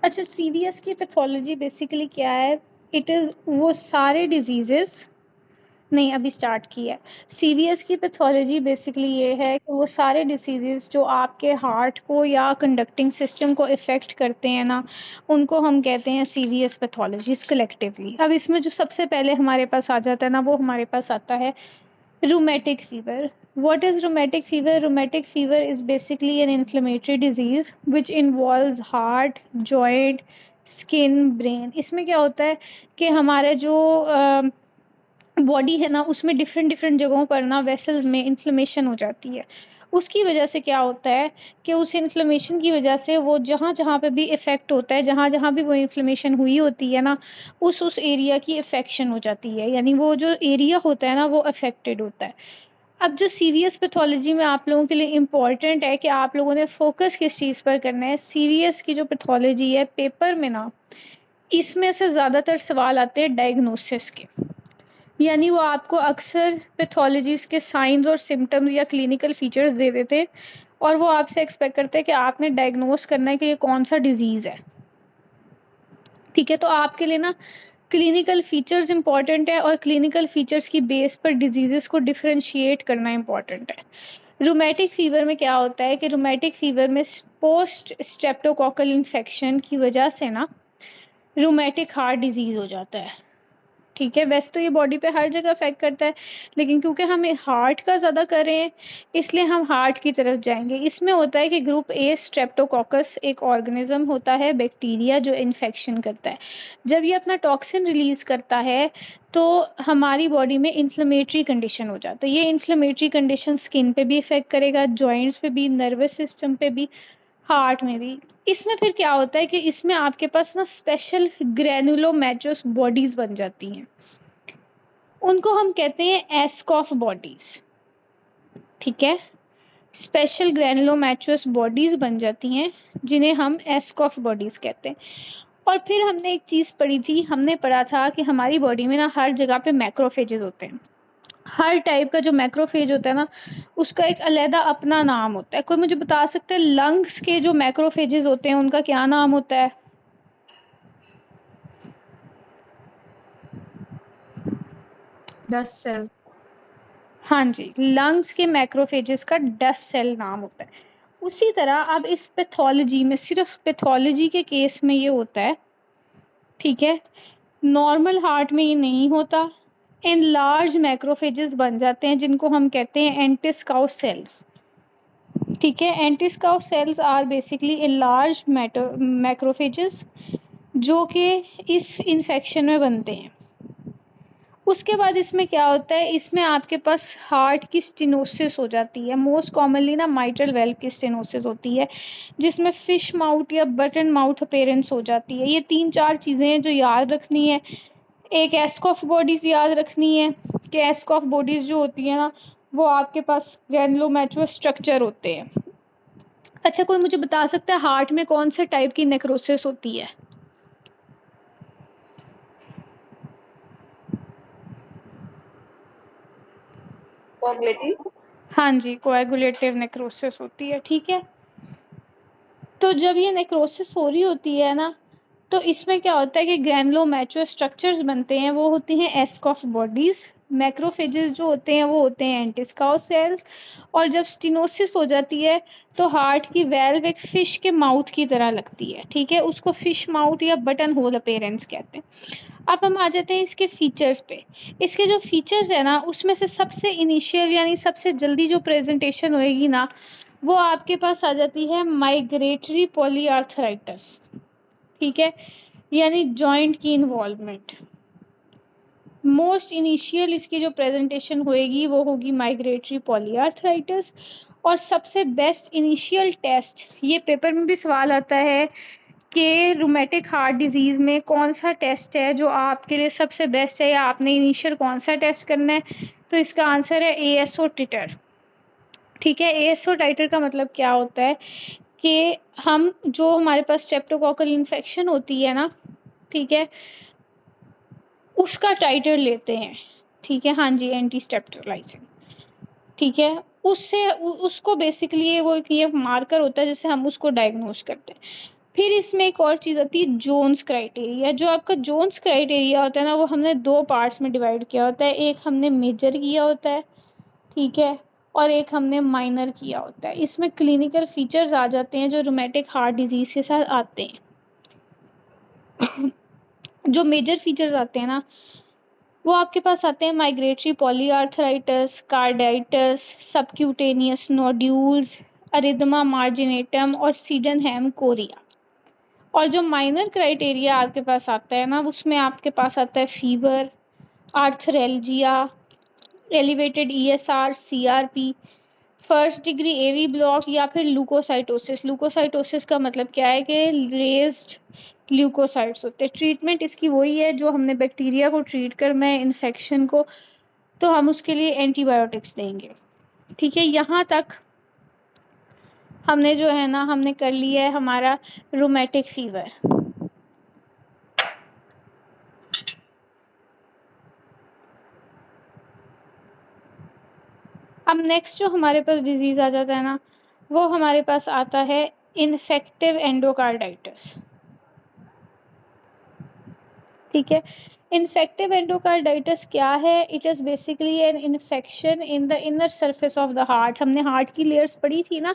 अच्छा, सीवीएस की pathology basically क्या है? इट इज़ वो सारे डिजीजेस, नहीं अभी स्टार्ट की है। सीवीएस की पैथोलॉजी बेसिकली ये है कि वो सारे डिसीजेस जो आपके हार्ट को या कंडक्टिंग सिस्टम को इफ़ेक्ट करते हैं ना, उनको हम कहते हैं सीवीएस पैथोलॉजीज कलेक्टिवली। अब इसमें जो सबसे पहले हमारे पास आ जाता है ना, वो हमारे पास आता है rheumatic fever. What is rheumatic fever? Rheumatic fever is basically an inflammatory disease which involves heart, joint, skin, brain. इसमें क्या होता है कि हमारे जो बॉडी है ना, उसमें डिफरेंट डिफरेंट जगहों पर ना वेसल्स में इन्फ्लेमेशन हो जाती है। उसकी वजह से क्या होता है कि उस इन्फ्लेमेशन की वजह से वो जहाँ जहाँ पे भी इफ़ेक्ट होता है, जहाँ जहाँ भी वो इन्फ्लेमेशन हुई होती है ना, उस एरिया की इफ़ेक्शन हो जाती है, यानी वो जो एरिया होता है ना वो अफेक्टेड होता है। अब जो सीवीएस पैथोलॉजी में आप लोगों के लिए इम्पॉर्टेंट है कि आप लोगों ने फोकस किस चीज़ पर करना है। सीवीएस की जो पैथोलॉजी है पेपर में ना, इसमें से ज़्यादातर सवाल आते हैं डायग्नोसिस के, यानी वो आपको अक्सर पैथोलॉजीज के साइंस और सिम्टम्स या क्लिनिकल फीचर्स दे देते हैं और वो आपसे एक्सपेक्ट करते हैं कि आपने डायग्नोस करना है कि ये कौन सा डिजीज़ है। ठीक है, तो आपके लिए ना क्लिनिकल फीचर्स इंपॉर्टेंट है और क्लिनिकल फीचर्स की बेस पर डिजीज़ेस को डिफरेंशिएट करना इंपॉर्टेंट है। रूमेटिक फीवर में क्या होता है कि रूमेटिक फीवर में पोस्ट स्ट्रेप्टोकोकल इन्फेक्शन की वजह से ना रूमेटिक हार्ट डिजीज़ हो जाता है। ठीक है, वैसे तो ये बॉडी पे हर जगह अफेक्ट करता है, लेकिन क्योंकि हम हार्ट का ज़्यादा कर रहे हैं इसलिए हम हार्ट की तरफ जाएंगे। इसमें होता है कि ग्रुप ए स्ट्रेप्टोकोकस एक ऑर्गेनिज्म होता है, बैक्टीरिया जो इन्फेक्शन करता है। जब ये अपना टॉक्सिन रिलीज़ करता है तो हमारी बॉडी में इन्फ्लेमेटरी कंडीशन हो जाता है। ये इन्फ्लेमेटरी कंडीशन स्किन पे भी इफ़ेक्ट करेगा, जॉइंट्स पे भी, नर्वस सिस्टम पे भी, हार्ट में भी। इसमें फिर क्या होता है कि इसमें आपके पास ना स्पेशल ग्रैनुलोमेटोस बॉडीज बन जाती हैं, उनको हम कहते हैं एस्कॉफ बॉडीज। ठीक है, स्पेशल ग्रैनुलोमेटोस बॉडीज बन जाती हैं जिन्हें हम एस्कॉफ बॉडीज कहते हैं। और फिर हमने एक चीज़ पढ़ी थी, हमने पढ़ा था कि हमारी बॉडी में ना हर जगह पे मैक्रोफेजेस होते हैं। हर टाइप का जो मैक्रोफेज होता है ना, उसका एक अलहदा अपना नाम होता है। कोई मुझे बता सकता है लंग्स के जो मैक्रोफेजेस होते हैं उनका क्या नाम होता है? Dust cell. हाँ जी, लंग्स के मैक्रोफेजेस का डस्ट सेल नाम होता है। उसी तरह अब इस पैथोलॉजी में, सिर्फ पैथोलॉजी के केस में ये होता है, ठीक है, नॉर्मल हार्ट में ये नहीं होता। इन लार्ज मैक्रोफेजेस बन जाते हैं जिनको हम कहते हैं एंटिस्काउ सेल्स। ठीक है, Anitschkow cells are basically in large macrophages जो कि इस इन्फेक्शन में बनते हैं। उसके बाद इसमें क्या होता है, इसमें आपके पास हार्ट की स्टेनोसिस हो जाती है। मोस्ट कॉमनली ना माइट्रल वेल्व की स्टेनोसिस होती है जिसमें फिश माउथ या बटन माउथ अपेयरेंस हो जाती है। ये 3-4 चीज़ें हैं जो याद रखनी है। एक एस्कॉफ बॉडीज़ याद रखनी है कि एस्कॉफ बॉडीज़ जो होती है ना, वो आपके पास ग्रैनुलोमेटोस स्ट्रक्चर होते हैं। अच्छा, कोई मुझे बता सकता है हार्ट में कौन से टाइप की नेक्रोसिस होती है? कोगुलेटिव। हाँ जी, कोएगुलेटिव नेक्रोसिस होती है। ठीक है, तो जब ये नेक्रोसिस हो रही होती है ना, तो इसमें क्या होता है कि ग्रैनुलोमेटोस स्ट्रक्चर्स बनते हैं, वो होती हैं एस्कॉफ बॉडीज़। मैक्रोफेजेस जो होते हैं वो होते हैं एंटिस्काउ सेल्स। और जब स्टेनोसिस हो जाती है तो हार्ट की वेल्व एक फ़िश के माउथ की तरह लगती है। ठीक है, उसको फ़िश माउथ या बटन होल अपीयरेंस कहते हैं। अब हम आ जाते हैं इसके फीचर्स पे। इसके जो फीचर्स है ना, उसमें से सबसे इनिशियल यानी सबसे जल्दी जो प्रेजेंटेशन होएगी ना, वो आपके पास आ जाती है माइग्रेटरी पॉलीआर्थराइटिस। ठीक है, यानी जॉइंट की इन्वॉल्वमेंट। मोस्ट इनिशियल इसकी जो प्रेजेंटेशन होएगी वो होगी माइग्रेटरी पॉलीआर्थराइटिस। और सबसे बेस्ट इनिशियल टेस्ट, ये पेपर में भी सवाल आता है कि रूमेटिक हार्ट डिजीज़ में कौन सा टेस्ट है जो आपके लिए सबसे बेस्ट है, या आपने इनिशियल कौन सा टेस्ट करना है? तो इसका आंसर है एएसओ टिटर। ठीक है, एएसओ टाइटर का मतलब क्या होता है कि हम जो हमारे पास स्ट्रेप्टोकोकल इन्फेक्शन होती है ना, ठीक है, उसका टाइटर लेते हैं। ठीक है, हाँ जी, एंटी स्ट्रेप्टोलाइसिन। ठीक है, उससे उसको बेसिकली वो ये मार्कर होता है जिससे हम उसको डायग्नोस करते हैं। फिर इसमें एक और चीज़ आती है जोन्स क्राइटेरिया। जो आपका जोन्स क्राइटेरिया होता है ना, वो हमने दो पार्ट्स में डिवाइड किया होता है। एक हमने मेजर किया होता है, ठीक है, और एक हमने माइनर किया होता है। इसमें क्लिनिकल फीचर्स आ जाते हैं जो रूमेटिक हार्ट डिजीज़ के साथ आते हैं। जो मेजर फीचर्स आते हैं ना, वो आपके पास आते हैं migratory polyarthritis, carditis, subcutaneous nodules, erythema marginatum और सीडनहैम कोरिया। और जो माइनर क्राइटेरिया आपके पास आता है ना, उसमें आपके पास आता है fever, arthralgia, elevated ESR, CRP, first degree AV block या फिर ल्यूकोसाइटोसिस। ल्यूकोसाइटोसिस का मतलब क्या है कि रेज्ड ल्यूकोसाइट्स होते हैं। ट्रीटमेंट इसकी वही है जो हमने बैक्टीरिया को ट्रीट करना है, इन्फेक्शन को, तो हम उसके लिए एंटीबायोटिक्स देंगे। ठीक है, यहाँ तक हमने जो है ना, हमने कर लिया है हमारा रूमेटिक फीवर। अब नेक्स्ट जो हमारे पास डिजीज़ आ जाता है ना, वो हमारे पास आता है इन्फेक्टिव एंडोकार्डाइटिस। ठीक है, इन्फेक्टिव एंडोकार्डाइटिस क्या है? It is basically an infection in the inner surface of the heart. हमने हार्ट की लेयर्स पढ़ी थी ना,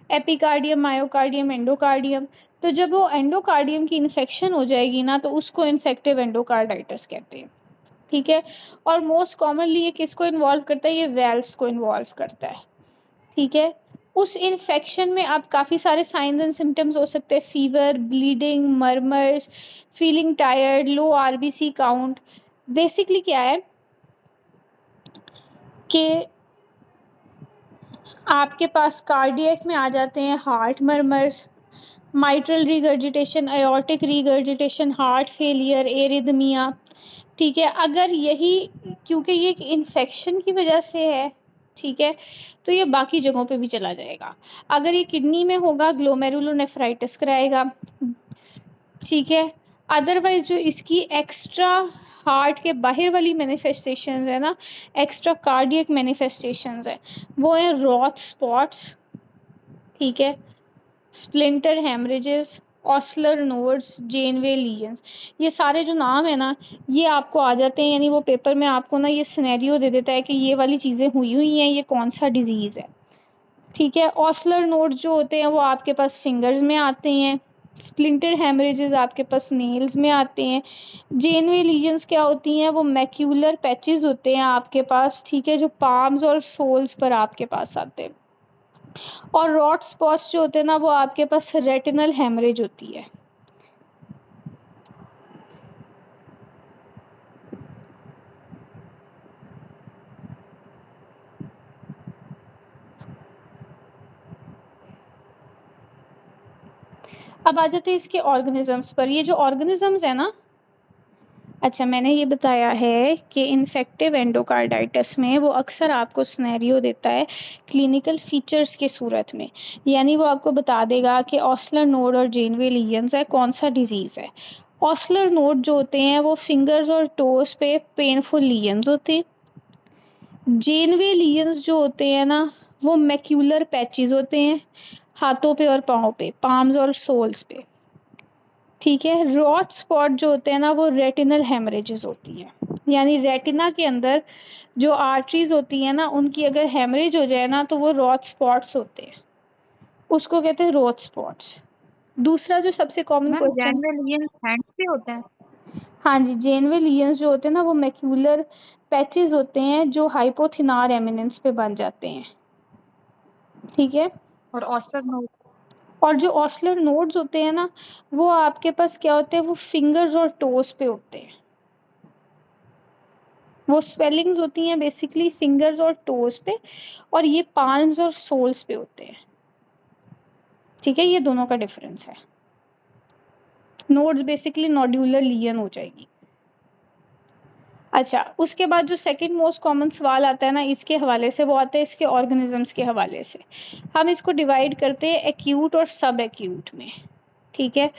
एपिकार्डियम, मायोकार्डियम, एंडोकार्डियम। तो जब वो एंडोकार्डियम की इन्फेक्शन हो जाएगी ना, तो उसको इन्फेक्टिव एंडोकार्डाइटिस कहते हैं। ठीक है, और मोस्ट कॉमनली ये किसको इन्वॉल्व करता है? ये वेल्व्स को इन्वॉल्व करता है। ठीक है, उस इन्फेक्शन में आप काफ़ी सारे साइंस एंड सिम्टम्स हो सकते हैं, fever, bleeding, murmurs, feeling tired, low RBC count. Basically क्या है कि आपके पास कार्डियक में आ जाते हैं heart murmurs, mitral regurgitation, aortic regurgitation, heart failure, arrhythmia. ठीक है, अगर यही, क्योंकि ये इन्फेक्शन की वजह से है, ठीक है, तो ये बाकी जगहों पे भी चला जाएगा। अगर ये किडनी में होगा, ग्लोमेरुलोनेफ्राइटिस कराएगा। ठीक है, अदरवाइज जो इसकी एक्स्ट्रा हार्ट के बाहर वाली मैनिफेस्टेशंस है ना, एक्स्ट्रा कार्डियक मैनिफेस्टेशंस है, वो है रॉथ स्पॉट्स, ठीक है, splinter haemorrhages, Osler nodes, Janeway lesions. ये सारे जो नाम है ना, ये आपको आ जाते हैं, यानी वो पेपर में आपको ना ये सिनेरियो दे देता है कि ये वाली चीज़ें हुई हुई हैं, ये कौन सा डिजीज़ है। ठीक है, ऑस्लर नोड्स जो होते हैं वो आपके पास फिंगर्स में आते हैं, स्प्लिंटर हेमरेजेस आपके पास नेल्स में आते हैं, जेनवे लीजन्स क्या होती हैं? वो मैक्यूलर पैचेस होते हैं आपके पास, ठीक है, जो पाम्स और सोल्स पर आपके पास आते हैं। और रॉट स्पॉट्स जो होते हैं ना, वो आपके पास रेटिनल हेमरेज होती है। अब आ जाते हैं इसके ऑर्गेनिजम्स पर। ये जो ऑर्गेनिजम्स है ना, अच्छा मैंने ये बताया है कि इन्फेक्टिव एंडोकार्डाइटिस में वो अक्सर आपको सिनेरियो देता है क्लिनिकल फीचर्स के सूरत में, यानी वो आपको बता देगा कि ऑस्लर नोड और जेनवे लीजन्स है, कौन सा डिजीज़ है। ऑस्लर नोड जो होते हैं वो फिंगर्स और टोस पे पेनफुल लीजन्स होते हैं। जेनवे लीजन्स जो होते हैं ना, वो मैक्यूलर पैचेस होते हैं हाथों पे और पाँव पे, पाम्स और सोल्स पे। ठीक है, रॉट स्पॉट जो होते हैं ना, वो रेटिनल हेमरेजेस होती हैं, यानी रेटिना के अंदर जो आर्टरीज होती हैं ना, उनकी अगर हेमरेज हो जाए ना, तो वो रॉट स्पॉट्स होते हैं, उसको कहते हैं रॉट स्पॉट्स। दूसरा जो सबसे common ma'am question, general hands पे होता है। हाँ जी, जेनवे लीजन्स जो होते हैं ना, वो मैक्यूलर पैचेस होते हैं जो हाइपोथिनार एमिनेंस पे बन जाते हैं। ठीक है, और ऑस्लर नोड और जो ऑस्लर नोड्स होते हैं ना, वो आपके पास क्या होते हैं? वो फिंगर्स और टोस पे होते हैं। वो स्वेलिंग्स होती हैं बेसिकली फिंगर्स और टोस पे, और ये पाल्म्स और सोल्स पे होते हैं। ठीक है, ये दोनों का डिफरेंस है। नोड्स बेसिकली नोड्यूलर लीजन हो जाएगी। अच्छा, उसके बाद जो सेकंड मोस्ट कॉमन सवाल आता है ना इसके हवाले से, वो आता है इसके ऑर्गेनिजम्स के हवाले से। हम इसको डिवाइड करते हैं एक्यूट और सब एक्यूट में। ठीक है,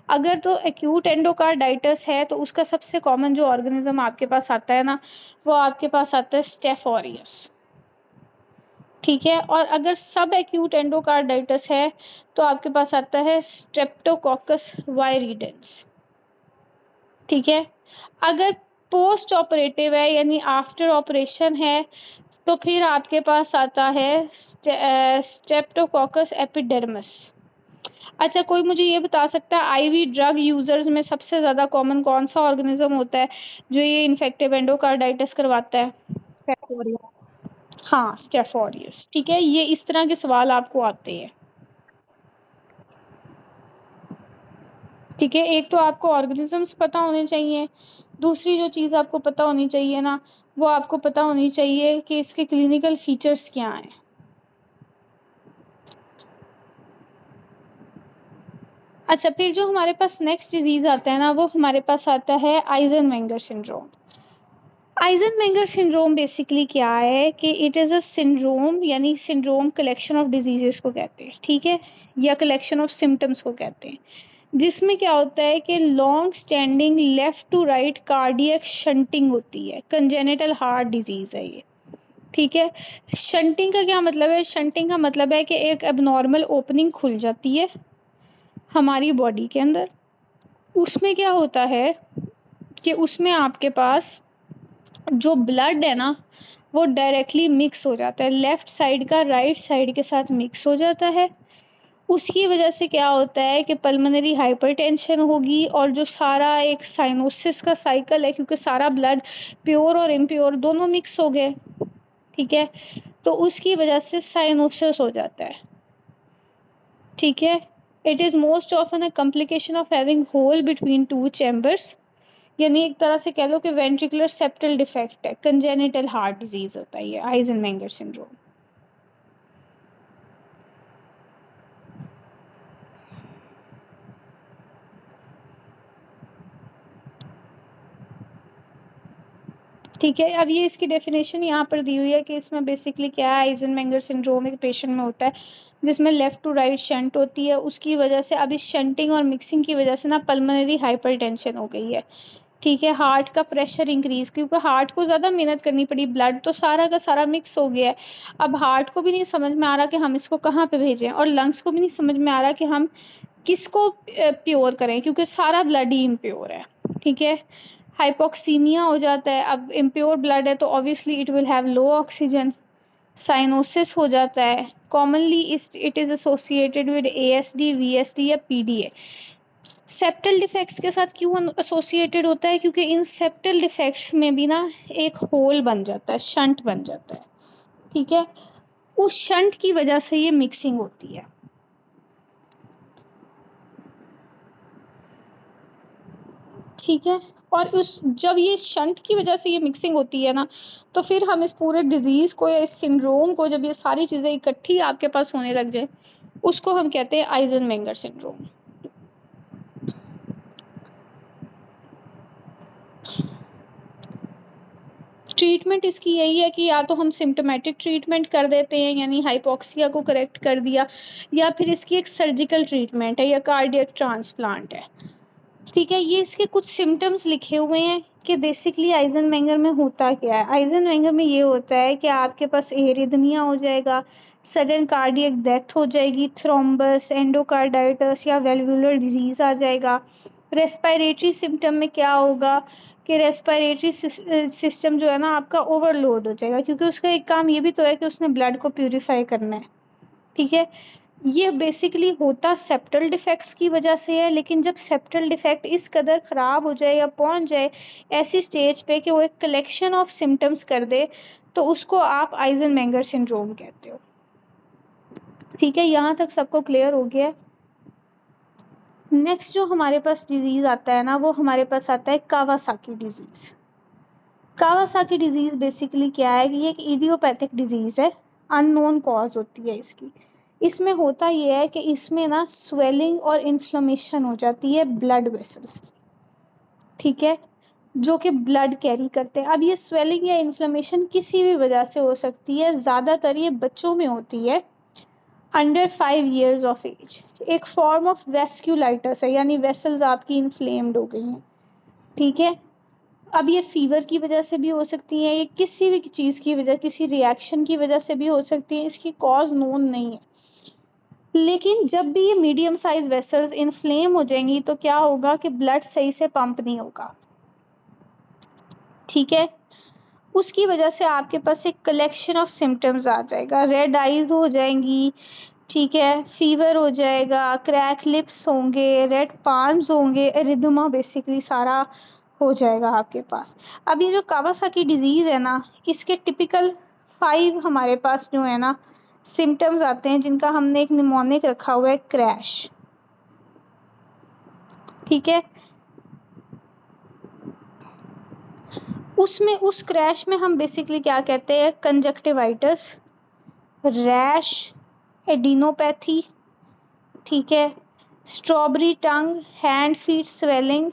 अगर तो एक्यूट एंडोकार्डाइटिस है, तो उसका सबसे कॉमन जो ऑर्गेनिज्म आपके पास आता है ना, वो आपके पास आता है स्टेफ ऑरियस। ठीक है। और अगर सब एक्यूट एंडोकार्डाइटिस है तो आपके पास आता है स्ट्रेप्टोकोकस वायरिडेंस। ठीक है। अगर पोस्ट ऑपरेटिव है यानी आफ्टर ऑपरेशन है तो फिर आपके पास आता है स्ट्रेप्टोकोकस एपिडर्मिस। अच्छा, कोई मुझे ये बता सकता है आईवी ड्रग यूजर्स में सबसे ज़्यादा कॉमन कौन सा ऑर्गेनिज्म होता है जो ये इन्फेक्टिव एंडोकार्डाइटिस करवाता है? फैक्टोरियल। हाँ, स्टेफोरियस। ठीक है, ये इस तरह के सवाल आपको आते हैं। ठीक है, एक तो आपको ऑर्गेनिजम्स पता होने चाहिए, दूसरी जो चीज़ आपको पता होनी चाहिए ना, वो आपको पता होनी चाहिए कि इसके क्लिनिकल फीचर्स क्या हैं। अच्छा, फिर जो हमारे पास नेक्स्ट डिजीज़ आता है ना, वो हमारे पास आता है आइजनमेंगर सिंड्रोम। आइजनमेंगर सिंड्रोम बेसिकली क्या है कि इट इज़ अ सिंड्रोम, यानी सिंड्रोम कलेक्शन ऑफ डिजीजेस को कहते हैं। ठीक है, या कलेक्शन ऑफ सिम्टम्स को कहते हैं, जिसमें क्या होता है कि long standing left to right cardiac shunting होती है। कंजेनिटल हार्ट डिजीज़ है ये। ठीक है, शंटिंग का क्या मतलब है? शंटिंग का मतलब है कि एक एबनॉर्मल ओपनिंग खुल जाती है हमारी बॉडी के अंदर। उसमें क्या होता है कि उसमें आपके पास जो ब्लड है ना, वो डायरेक्टली मिक्स हो जाता है, लेफ्ट साइड का राइट साइड के साथ मिक्स हो जाता है। उसकी वजह से क्या होता है कि पल्मोनरी हाइपरटेंशन होगी, और जो सारा एक साइनोसिस का साइकिल है, क्योंकि सारा ब्लड प्योर और इम्प्योर दोनों मिक्स हो गए। ठीक है, तो उसकी वजह से साइनोसिस हो जाता है। ठीक है, it is most often a complication of having hole between two chambers, यानी एक तरह से कह लो कि वेंट्रिकुलर सेप्टल डिफेक्ट है, कंजेनिटल हार्ट डिजीज होता है ये आइजनमेंगर सिंड्रोम। ठीक है, अब ये इसकी डेफिनेशन यहाँ पर दी हुई है कि इसमें बेसिकली क्या है। आइजनमेंगर सिंड्रोम एक पेशेंट में होता है जिसमें लेफ्ट टू राइट शंट होती है। उसकी वजह से अब इस शंटिंग और मिक्सिंग की वजह से ना पल्मोनरी हाइपरटेंशन हो गई है। ठीक है, हार्ट का प्रेशर इंक्रीज, क्योंकि हार्ट को ज़्यादा मेहनत करनी पड़ी, ब्लड तो सारा का सारा मिक्स हो गया है। अब हार्ट को भी नहीं समझ में आ रहा कि हम इसको कहाँ पे भेजें, और लंग्स को भी नहीं समझ में आ रहा कि हम किसको प्योर करें, क्योंकि सारा ब्लड ही इम्प्योर है। ठीक है, हाइपोक्सीमिया हो जाता है। अब इम्प्योर ब्लड है तो obviously it will have low oxygen. Cyanosis हो जाता है। Commonly it is associated with ASD, VSD या पीडीए। सेप्टल डिफेक्ट्स के साथ क्यों एसोसिएटेड होता है? क्योंकि इन सेप्टल डिफेक्ट्स में भी ना एक होल बन जाता है, शंट बन जाता है। ठीक है, उस शंट की वजह से ये मिक्सिंग होती है। ठीक है, और उस जब ये शंट की वजह से ये मिक्सिंग होती है ना, तो फिर हम इस पूरे डिजीज़ को या इस सिंड्रोम को, जब ये सारी चीज़ें इकट्ठी आपके पास होने लग जाए, उसको हम कहते हैं आइजनमेंगर सिंड्रोम। ट्रीटमेंट इसकी यही है कि या तो हम सिम्टोमेटिक ट्रीटमेंट कर देते हैं, यानी हाइपोक्सिया को करेक्ट कर दिया, या फिर इसकी एक सर्जिकल ट्रीटमेंट है या कार्डियक ट्रांसप्लांट है। ठीक है, ये इसके कुछ सिम्टम्स लिखे हुए हैं कि बेसिकली आइजनमेंगर में होता क्या है। आइजनमेंगर में ये होता है कि आपके पास एरिथमिया हो जाएगा, सडन कार्डियक डेथ हो जाएगी, थ्रोम्बस, एंडोकार्डाइटिस या वेल्वुलर डिजीज़ आ जाएगा। रेस्पिरेटरी सिम्टम में क्या होगा कि रेस्पिरेटरी सिस्टम जो है ना आपका ओवरलोड हो जाएगा, क्योंकि उसका एक काम ये भी तो है कि उसने ब्लड को प्यूरिफाई करना है। ठीक है, ये बेसिकली होता सेप्टल डिफेक्ट्स की वजह से है, लेकिन जब सेप्टल डिफेक्ट इस कदर ख़राब हो जाए या पहुंच जाए ऐसी स्टेज पे कि वो एक कलेक्शन ऑफ सिम्टम्स कर दे, तो उसको आप आइजनमेंगर सिंड्रोम कहते हो। ठीक है, यहाँ तक सबको क्लियर हो गया है। नेक्स्ट जो हमारे पास डिजीज़ आता है ना, वो हमारे पास आता है Kawasaki disease. Kawasaki disease basically क्या है कि ये एक इडियोपैथिक डिजीज़ है, अननोन कॉज होती है इसकी। इसमें होता ये है कि इसमें ना स्वेलिंग और इन्फ्लेमेशन हो जाती है ब्लड वेसल्स की। ठीक है, जो कि ब्लड कैरी करते हैं। अब ये स्वेलिंग या इन्फ्लेमेशन किसी भी वजह से हो सकती है, ज़्यादातर ये बच्चों में होती है अंडर 5 years ऑफ एज। एक फॉर्म ऑफ वेस्क्यूलाइटिस है, यानी वेसल्स आपकी इन्फ्लेम्ड हो गई हैं। ठीक है, अब ये फीवर की वजह से भी हो सकती है, ये किसी भी चीज़ की वजह, किसी रिएक्शन की वजह से भी हो सकती है, इसकी कॉज नोन नहीं है। लेकिन जब भी ये मीडियम साइज वेसल्स इन्फ्लेम हो जाएंगी तो क्या होगा कि ब्लड सही से पंप नहीं होगा, ठीक है। उसकी वजह से आपके पास एक कलेक्शन ऑफ सिम्टम्स आ जाएगा, रेड आइज हो जाएंगी, ठीक है, फीवर हो जाएगा, क्रैक लिप्स होंगे, रेड पाल्म्स होंगे, एरिथमा बेसिकली सारा हो जाएगा आपके पास। अब ये जो कावासाकी डिजीज़ है ना, इसके टिपिकल 5 हमारे पास जो है ना सिम्टम्स आते हैं, जिनका हमने एक निमोनिक रखा हुआ है क्रैश, ठीक है। उसमें उस क्रैश में हम बेसिकली क्या कहते हैं, कंजक्टिवाइटिस, रैश, एडिनोपैथी, ठीक है, स्ट्रॉबेरी टंग, हैंड फीट स्वेलिंग,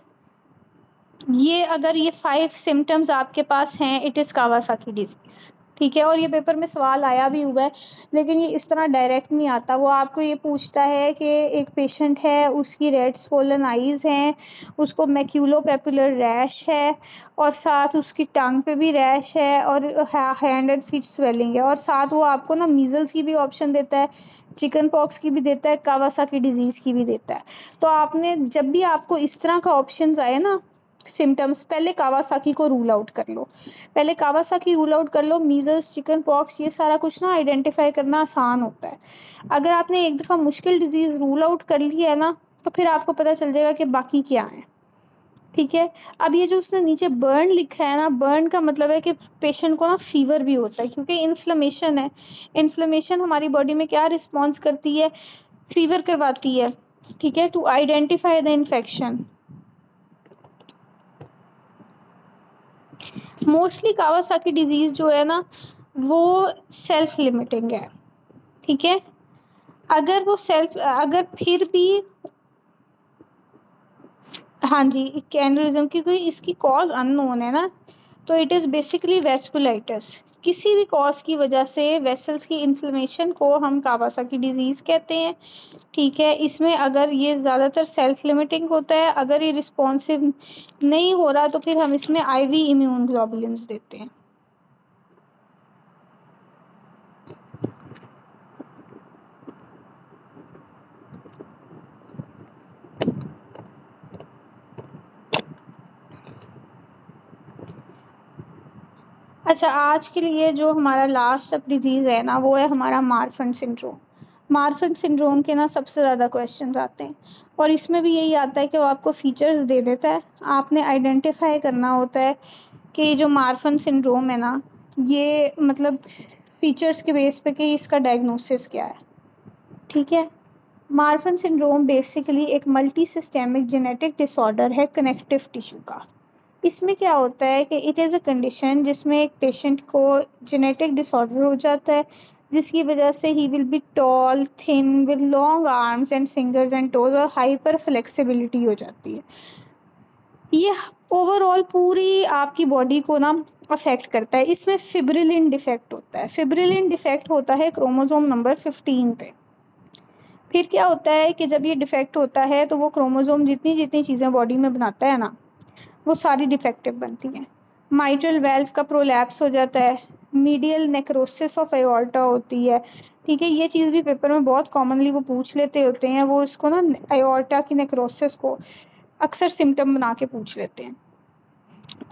ये अगर ये 5 सिम्टम्स आपके पास हैं, इट इज़ कावासाकी डिजीज़, ठीक है। और ये पेपर में सवाल आया भी हुआ है, लेकिन ये इस तरह डायरेक्ट नहीं आता। वो आपको ये पूछता है कि एक पेशेंट है, उसकी रेड स्वोलन आइज़ हैं, उसको मैक्यूलोपैपुलर रैश है, और साथ उसकी टंग पे भी रैश है, और हैंड एंड फीट स्वेलिंग है, और साथ वो आपको ना मीज़ल्स की भी ऑप्शन देता है, चिकन पॉक्स की भी देता है, कावासाकी डिजीज़ की भी देता है। तो आपने जब भी आपको इस तरह का ऑप्शंस आए ना सिम्टम्स, पहले कावासाकी को रूल आउट कर लो, पहले कावासाकी रूल आउट कर लो। मीजल्स, चिकन पॉक्स, ये सारा कुछ ना आइडेंटिफाई करना आसान होता है। अगर आपने एक दफ़ा मुश्किल डिजीज़ रूल आउट कर ली है ना, तो फिर आपको पता चल जाएगा कि बाकी क्या है, ठीक है। अब ये जो उसने नीचे बर्न लिखा है ना, बर्न का मतलब है कि पेशेंट को ना फीवर भी होता है, क्योंकि इन्फ्लेमेशन है। इन्फ्लेमेशन हमारी बॉडी में क्या रिस्पॉन्स करती है, फीवर करवाती है, ठीक है, to identify the infection. Mostly Kawasaki disease जो है ना वो सेल्फ लिमिटिंग है, ठीक है। अगर फिर भी, हाँ जी, एनेरिज्म की कोई इसकी कॉज अननोन है ना, तो इट इज़ बेसिकली वेस्कुलाइटिस। किसी भी कॉज की वजह से वेसल्स की इन्फ्लेमेशन को हम कावासाकी डिजीज़ कहते हैं, ठीक है। इसमें अगर ये ज़्यादातर सेल्फ लिमिटिंग होता है, अगर ये रिस्पॉन्सिव नहीं हो रहा तो फिर हम इसमें आईवी इम्यून ग्लोबुलिन्स देते हैं। अच्छा, आज के लिए जो हमारा लास्ट अब डिजीज़ है ना, वो है हमारा मार्फन सिंड्रोम। मार्फन सिंड्रोम के ना सबसे ज़्यादा क्वेश्चंस आते हैं, और इसमें भी यही आता है कि वो आपको फीचर्स दे देता है, आपने आइडेंटिफाई करना होता है कि जो मार्फन सिंड्रोम है ना, ये मतलब फीचर्स के बेस पे कि इसका डायग्नोसिस क्या है, ठीक है। मार्फन सिंड्रोम बेसिकली एक मल्टी सिस्टेमिक जेनेटिक डिसऑर्डर है कनेक्टिव टिश्यू का। इसमें क्या होता है कि इट इज़ अ कंडीशन जिसमें एक पेशेंट को जेनेटिक डिसऑर्डर हो जाता है, जिसकी वजह से he will be toll, thin, with long arms and fingers and toes, और हाइपर फ्लेक्सिबिलिटी हो जाती है। ये ओवरऑल पूरी आपकी बॉडी को ना अफेक्ट करता है। इसमें फिब्रिलिन डिफेक्ट होता है। फिब्रिलिन डिफेक्ट होता है क्रोमोसोम नंबर 15 पे। फिर क्या होता है कि जब ये डिफेक्ट होता है तो वो क्रोमोसोम जितनी जितनी चीज़ें बॉडी में बनाता है ना, वो सारी डिफेक्टिव बनती हैं। माइट्रल वेल्व का प्रोलैप्स हो जाता है, मीडियल नेक्रोसिस ऑफ एओर्टा होती है, ठीक है। ये चीज़ भी पेपर में बहुत कॉमनली वो पूछ लेते होते हैं, वो इसको ना एओर्टा की नेक्रोसिस को अक्सर सिम्टम बना के पूछ लेते हैं।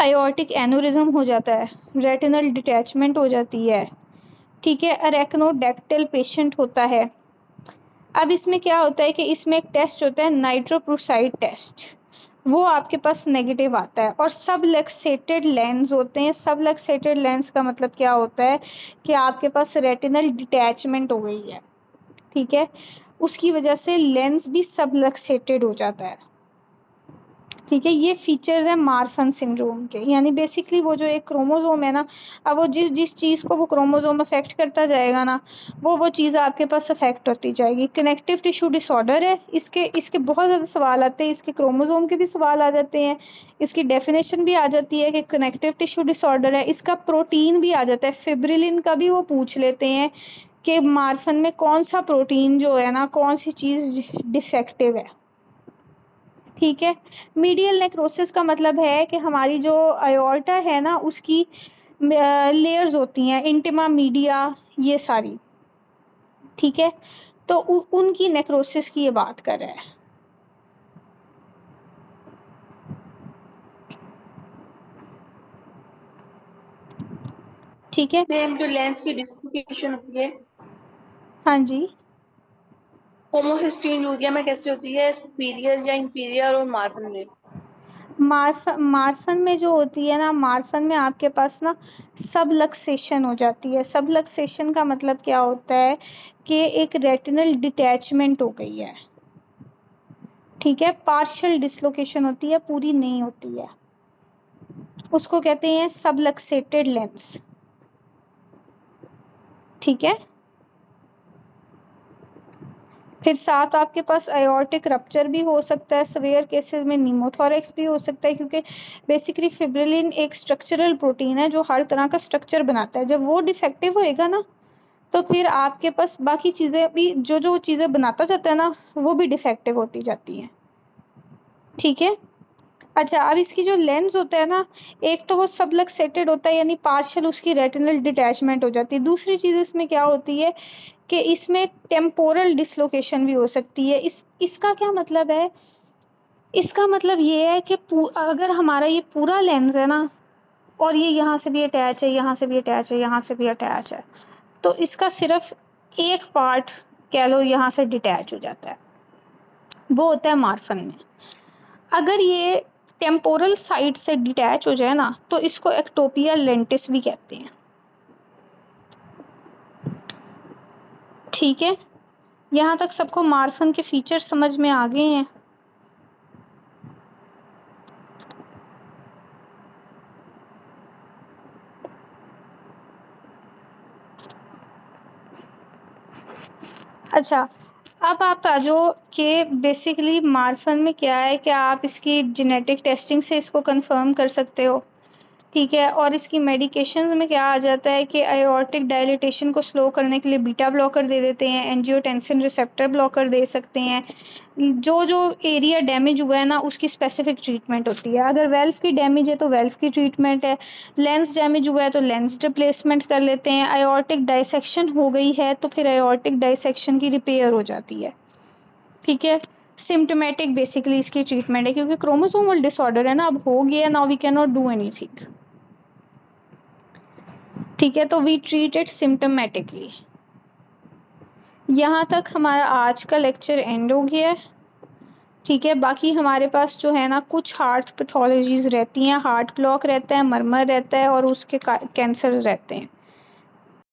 एओर्टिक एनोरिज्म हो जाता है, रेटिनल डिटैचमेंट हो जाती है, ठीक है। अरेक्नोडेक्टिल पेशेंट होता है। अब इसमें क्या होता है कि इसमें एक टेस्ट होता है नाइट्रोप्रोसाइड टेस्ट, वो आपके पास नेगेटिव आता है, और सब लक्सेटेड लेंस होते हैं। सब लक्सेटेड लेंस का मतलब क्या होता है कि आपके पास रेटिनल डिटैचमेंट हो गई है, ठीक है, उसकी वजह से लेंस भी सब लक्सेटेड हो जाता है, ठीक है। ये फीचर्स हैं मार्फन सिंड्रोम के, यानी बेसिकली वो जो एक क्रोमोसोम है ना, अब वो जिस जिस चीज़ को वो क्रोमोसोम अफेक्ट करता जाएगा ना, वो चीज़ आपके पास अफेक्ट होती जाएगी। कनेक्टिव टिश्यू डिसऑर्डर है, इसके इसके बहुत ज़्यादा सवाल आते हैं, इसके क्रोमोसोम के भी सवाल आ जाते हैं, इसकी डेफिनेशन भी आ जाती है कि कनेक्टिव टिश्यू डिसऑर्डर है, इसका प्रोटीन भी आ जाता है, फिब्रिलिन का भी वो पूछ लेते हैं कि मार्फन में कौन सा प्रोटीन जो है ना, कौन सी चीज़ डिफेक्टिव है, ठीक है। मीडियल नेक्रोसिस का मतलब है कि हमारी जो आयोर्टा है ना उसकी लेयर्स होती हैं, इंटिमा मीडिया, ये सारी, ठीक है। तो उनकी नेक्रोसिस की ये बात कर रहा है। ठीक है मैम, जो लेंस की डिस्लोकेशन होती है हाँ जी, होमोसिस्टीन यूरिया में कैसे होती है, सुपीरियर या इंफीरियर और मार्फन में? मार्फन में जो होती है ना, मार्फन में आपके पास ना सबलक्सेशन हो जाती है। सबलक्सेशन का मतलब क्या होता है कि एक रेटिनल डिटैचमेंट हो गई है, ठीक है। पार्शियल डिसलोकेशन होती है, पूरी नहीं होती है, उसको कहते हैं सबलक्सेटेड लेंस, ठीक है। फिर साथ आपके पास आयोर्टिक रप्चर भी हो सकता है, सीवियर केसेस में नीमोथोरेक्स भी हो सकता है, क्योंकि बेसिकली फिब्रिलिन एक स्ट्रक्चरल प्रोटीन है जो हर तरह का स्ट्रक्चर बनाता है। जब वो डिफेक्टिव होएगा ना तो फिर आपके पास बाकी चीज़ें भी, जो जो चीज़ें बनाता जाता है ना, वो भी डिफेक्टिव होती जाती हैं, ठीक है। अच्छा, अब इसकी जो लेंस होता है ना, एक तो वो सबलक्सेटेड होता है, यानी पार्शियल उसकी रेटिनल डिटैचमेंट हो जाती है। दूसरी चीज़ इसमें क्या होती है कि इसमें टेम्पोरल डिसलोकेशन भी हो सकती है। इसका क्या मतलब है? इसका मतलब ये है कि अगर हमारा ये पूरा लेंस है ना, और ये यहाँ से भी अटैच है, यहाँ से भी अटैच है, यहाँ से भी अटैच है, तो इसका सिर्फ एक पार्ट कह लो यहाँ से डिटैच हो जाता है, वो होता है मार्फन में। अगर ये टेम्पोरल साइड से डिटैच हो जाए ना तो इसको एक्टोपिया लेंटिस भी कहते हैं, ठीक है। यहाँ तक सबको मार्फन के फीचर्स समझ में आ गए हैं? अच्छा, अब आप आ जाओ कि बेसिकली मार्फन में क्या है कि आप इसकी जेनेटिक टेस्टिंग से इसको कंफर्म कर सकते हो, ठीक है। और इसकी मेडिकेशंस में क्या आ जाता है कि आयोर्टिक डायलिटेशन को स्लो करने के लिए बीटा ब्लॉकर दे देते हैं, एंजियोटेंसिन रिसेप्टर ब्लॉकर दे सकते हैं। जो जो एरिया डैमेज हुआ है ना उसकी स्पेसिफिक ट्रीटमेंट होती है। अगर वेल्व की डैमेज है तो वेल्व की ट्रीटमेंट है, लेंस डैमेज हुआ है तो लेंस रिप्लेसमेंट कर लेते हैं, आयोर्टिक डाइसेक्शन हो गई है तो फिर आयोर्टिक डाइसेक्शन की रिपेयर हो जाती है, ठीक है। सिम्टोमेटिक बेसिकली इसकी ट्रीटमेंट है, क्योंकि क्रोमोसोमल डिसऑर्डर है ना, अब हो गया, now we can not do anything, ठीक है। तो वी ट्रीट इट सिम्टोमेटिकली। यहाँ तक हमारा आज का लेक्चर एंड हो गया है, ठीक है। बाकी हमारे पास जो है ना कुछ हार्ट पैथोलॉजीज रहती हैं, हार्ट ब्लॉक रहता है, मरमर रहता है और उसके कैंसर्स रहते हैं।